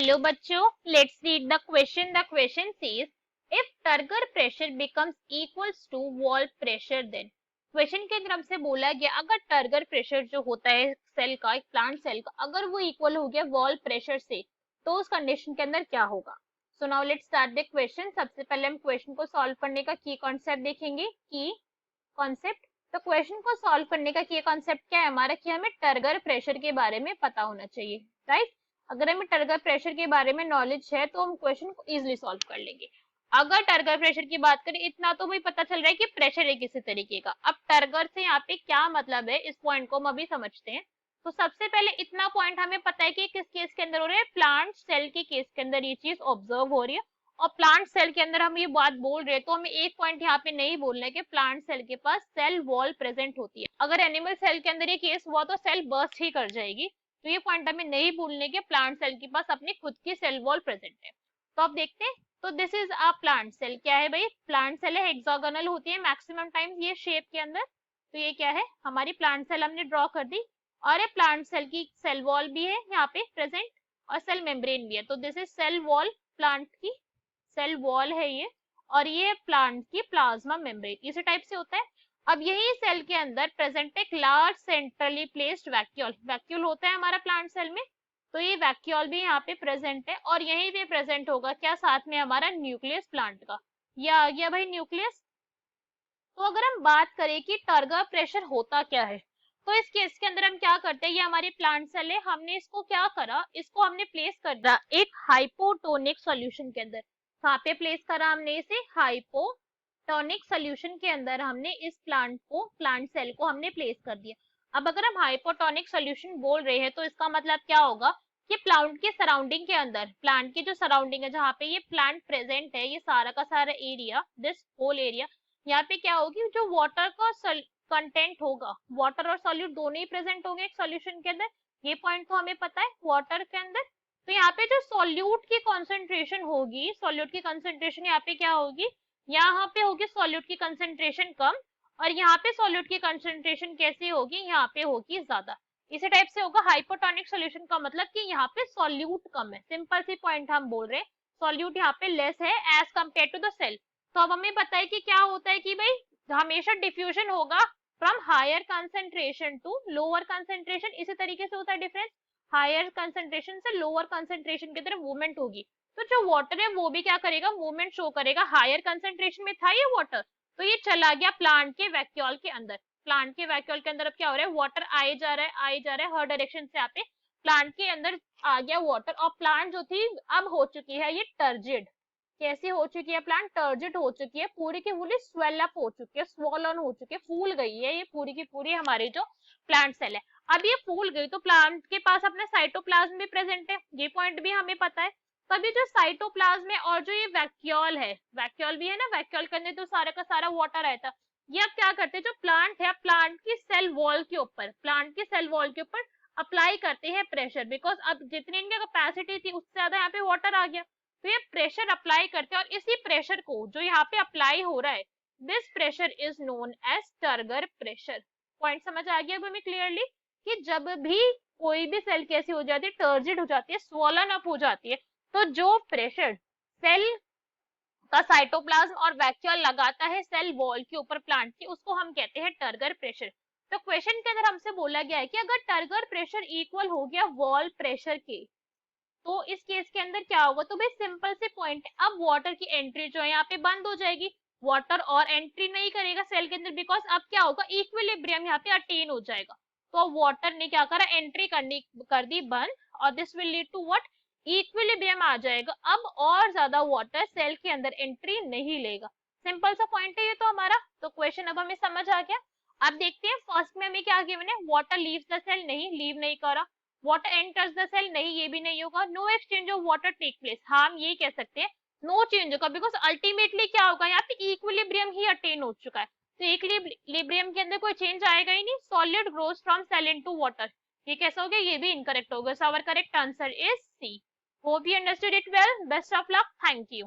Hello बच्चों, let's read the question. The question says if turgor pressure becomes equals to wall pressure then. Question के अंदर हमसे बोला गया अगर टर्गर प्रेशर जो होता है सेल का, एक प्लांट सेल का, अगर वो इक्वल हो गया वॉल प्रेशर से तो उस कंडीशन के अंदर क्या होगा. So now let's start the question. सबसे पहले हम क्वेश्चन को सॉल्व करने का की कॉन्सेप्ट देखेंगे. की कॉन्सेप्ट, तो क्वेश्चन को सॉल्व करने का की कॉन्सेप्ट क्या है हमारा, कि हमें टर्गर प्रेशर के बारे में पता होना चाहिए. राइट, अगर हमें टर्गर प्रेशर के बारे में नॉलेज है तो हम क्वेश्चन को इजीली सॉल्व कर लेंगे. अगर टर्गर प्रेशर की बात करें, इतना तो हमें पता चल रहा है कि प्रेशर है किसी तरीके का. अब टर्गर से यहाँ पे क्या मतलब है, इस पॉइंट को हम अभी समझते हैं. तो सबसे पहले इतना पॉइंट हमें पता है कि किस केस के अंदर हो रहा है, प्लांट सेल के केस के अंदर ये चीज ऑब्जर्व हो रही है. और प्लांट सेल के अंदर हम ये बात बोल रहे हैं तो हमें एक पॉइंट यहाँ पे नहीं बोलना है कि प्लांट सेल के पास सेल वॉल प्रेजेंट होती है. अगर एनिमल सेल के अंदर ये केस हुआ तो सेल बर्स्ट ही कर जाएगी. तो ये पॉइंट हमें नहीं भूलने के प्लांट सेल के पास अपनी खुद की सेल वॉल प्रेजेंट है. तो आप देखते हैं, तो this is a plant cell. क्या है भाई, प्लांट सेल है, हेक्सागोनल होती है मैक्सिमम टाइम्स ये शेप के अंदर. तो ये क्या है, हमारी प्लांट सेल हमने ड्रॉ कर दी. और ये प्लांट सेल की सेल वॉल भी है यहाँ पे प्रेजेंट और सेल मेम्ब्रेन भी है. तो this is cell wall, plant की सेल वॉल है ये. और ये प्लांट की प्लाज्मा मेम्ब्रेन, इसी टाइप से होता है. अब यही सेल के अंदर प्रेजेंट एक large centrally placed vacuole. Vacuole होता है हमारा प्लांट सेल में, तो ये वैक्यूल भी यहाँ पे प्रेजेंट है. और यहीं पे प्रेजेंट होगा क्या, साथ में हमारा न्यूक्लियस प्लांट का. ये आ गया भाई न्यूक्लियस. तो अगर हम बात करें कि टर्गर प्रेशर होता क्या है, तो इस केस के अंदर हम क्या करते हैं, ये हमारी प्लांट सेल है, हमने इसको क्या करा, इसको हमने प्लेस कर दिया एक हाइपोटोनिक सॉल्यूशन के अंदर. कहाँ पे प्लेस करा हमने इसे, हाइपोटोनिक सॉल्यूशन के अंदर हमने इस प्लांट सेल को हमने प्लेस कर दिया. अब अगर हम हाइपोटोनिक सॉल्यूशन बोल रहे हैं तो इसका मतलब क्या होगा कि प्लांट के सराउंडिंग के अंदर, प्लांट की जो सराउंडिंग है जहाँ पे ये प्लांट प्रेजेंट है, ये सारा का सारा एरिया, दिस होल एरिया, यहाँ पे क्या होगी, जो वाटर का कंटेंट होगा, वाटर और सॉल्यूट दोनों ही प्रेजेंट होंगे एक सॉल्यूशन के अंदर. ये पॉइंट तो हमें पता है वाटर के अंदर. तो यहाँ पे जो सॉल्यूट की कंसंट्रेशन होगी, सॉल्यूट की कंसंट्रेशन यहाँ पे क्या होगी, यहाँ पे होगी सॉल्यूट की कंसंट्रेशन कम. और यहाँ पे सॉल्यूट की कंसंट्रेशन कैसी होगी, यहाँ पे होगी ज्यादा. इसी टाइप से होगा हाइपोटोनिक सॉल्यूशन का मतलब कि यहाँ पे सॉल्यूट कम है. सिंपल सी पॉइंट हम बोल रहे हैं, सॉल्यूट यहाँ पे लेस है as compared to the cell. तो अब हमें पता है कि क्या होता है कि भाई हमेशा डिफ्यूजन होगा from higher concentration to lower concentration. इसी तरीके से होता है डिफरेंस, हायर कंसेंट्रेशन से लोअर कंसेंट्रेशन की तरफ मूवमेंट होगी. तो जो वाटर है वो भी क्या करेगा, मूवमेंट शो करेगा. हायर कंसेंट्रेशन में था ये वाटर, तो ये चला गया प्लांट के वैक्यूल के अंदर. प्लांट के वैक्यूल के अंदर अब क्या हो रहा है, वाटर आए जा रहा है, आए जा रहा है हर डायरेक्शन से. यहाँ पे प्लांट के अंदर आ गया वाटर. और प्लांट जो थी अब हो चुकी है ये टर्जिड. कैसी हो चुकी है, प्लांट टर्जिड हो चुकी है, पूरी की पूरी स्वेल अप हो चुकी है, स्वॉलन हो चुकी है, फूल गई है ये पूरी की पूरी हमारी जो प्लांट सेल है. अब ये फूल गई तो प्लांट के पास अपना साइटोप्लाज्म भी प्रेजेंट है, ये पॉइंट भी हमें पता है. तभी जो साइटोप्लाज्म है और जो ये वैक्यूल है, वैक्यूल भी है ना, वैक्यूल के अंदर तो सारा का सारा वाटर रहता है. ये अब क्या करते हैं, जो प्लांट है प्लांट की सेल वॉल के ऊपर, प्लांट की सेल वॉल के ऊपर अप्लाई करते हैं प्रेशर. बिकॉज अब जितनी इनकी कैपेसिटी थी उससे ज्यादा यहाँ पे वाटर आ गया, तो ये प्रेशर अप्लाई करते हैं. और इसी प्रेशर को जो यहाँ पे अप्लाई हो रहा है, this pressure is known as turgor pressure. Point समझ आ गया हमें क्लियरली, कि जब भी कोई भी सेल कैसी हो जाती है, टर्जिड हो जाती है, स्वॉलन अप हो जाती है, तो जो प्रेशर सेल का साइटोप्लाज्म और वैक्यूल लगाता है सेल वॉल के ऊपर प्लांट की, उसको हम कहते हैं टर्गर प्रेशर. तो क्वेश्चन के अंदर हमसे बोला गया है कि अगर टर्गर प्रेशर इक्वल हो गया वॉल प्रेशर के, तो इस केस के अंदर क्या होगा. तो भाई सिंपल से पॉइंट है, अब वाटर की एंट्री जो है यहाँ पे बंद हो जाएगी, वाटर और एंट्री नहीं करेगा सेल के अंदर. बिकॉज अब क्या होगा, इक्विलिब्रियम यहाँ पे अटेन हो जाएगा. तो अब वाटर ने क्या करा, एंट्री करनी कर दी बंद. और this will lead to what, equilibrium आ जाएगा. अब और ज्यादा वाटर सेल के अंदर एंट्री नहीं लेगा. सिंपल सा पॉइंट है ये तो हमारा. तो क्वेश्चन अब हमें समझ आ गया. अब देखते हैं फर्स्ट में हमें क्या गिवन है, वाटर लीव्स द सेल, नहीं लीव नहीं करा. वाटर एंटर्स द सेल, नहीं ये भी नहीं होगा. No exchange of water take place, हम ये कह सकते हैं नो चेंज होगा. बिकॉज अल्टीमेटली क्या होगा, यहाँ पे इक्विलिब्रियम ही अटेन हो चुका है. तो इक्विलिब्रियम के अंदर कोई चेंज आएगा ही नहीं. Solid grows from cell into water, ये कैसा हो गया, ये भी इनकरेक्ट होगा. So our correct answer is C. Hope you understood it well. Best of luck. Thank you.